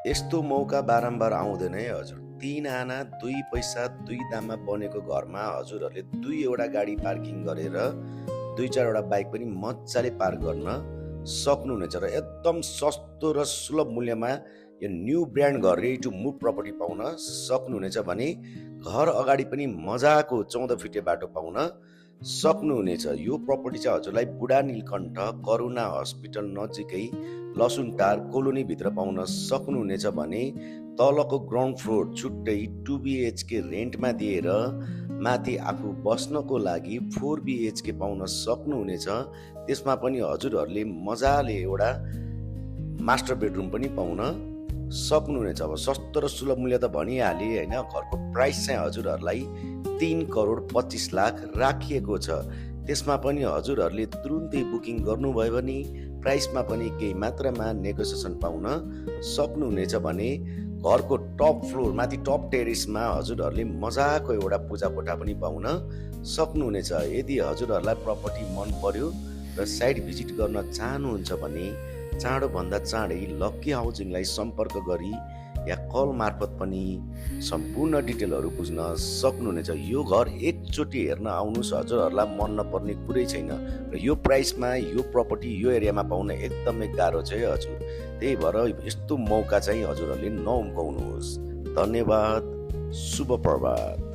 यस्तो मौका बारम्बार आउँदैन है हजुर। 3 आना 2 पैसा 2 दाममा बनेको घरमा हजुरहरूले 2वटा गाडी पार्किङ गरेर 2-4 वटा बाइक पनि मजाले पार्क गर्न सक्नुहुनेछ र एकदम सस्तो र सुलभ मूल्यमा यो न्यू ब्रान्ड घर रेडी टु मुभ प्रपर्टी पाउन सक्नुहुनेछ भने घर अगाडि पनि मजाको 14 फिटे बाटो पाउन सक्नुहुनेछ। यो प्रपर्टी चाहिँ हजुरलाई बुढा नीलकण्ठ करुणा हस्पिटल नजिकै लसुनटार कोलोनी भित्र पाउन सक्नुहुनेछ भने तलको ग्राउन्ड फ्लोर छुट्टै 2 BHK रेन्टमा दिएर माथि आफू बस्नको लागि 4 BHK पाउन सक्नुहुनेछ। त्यसमा पनि हजुरहरूले मजाले एउटा मास्टर बेडरुम पनि पाउन सक्नुहुनेछ। अब सस्तो र सुलभ मूल्य त भनिहालेँ होइन। घरको प्राइस चाहिँ हजुरहरूलाई 3,25,00,000 राखिएको छ। त्यसमा पनि हजुरहरूले तुरुन्तै बुकिङ गर्नुभयो भने प्राइसमा पनि केही मात्रामा नेगोसिएसन पाउन सक्नुहुनेछ भने घरको टप फ्लोर माथि टप टेरेसमा हजुरहरूले मजाको एउटा पूजा कोठा पनि पाउन सक्नुहुनेछ। यदि हजुरहरूलाई प्रपर्टी मन पर्यो र साइट भिजिट गर्न चाहनुहुन्छ भने चाँडोभन्दा चाँडै लक्की हाउसिङलाई सम्पर्क गरी या कल मार्फत पनि सम्पूर्ण डिटेलहरू बुझ्न सक्नुहुनेछ। यो घर एकचोटि हेर्न आउनुहोस्, हजुरहरूलाई मन नपर्ने कुरै छैन र यो प्राइसमा यो प्रपर्टी यो एरियामा पाउन एकदमै गाह्रो छ है हजुर। त्यही भएर यस्तो मौका चाहिँ हजुरहरूले नउम्काउनुहोस्। धन्यवाद, शुभ प्रभात।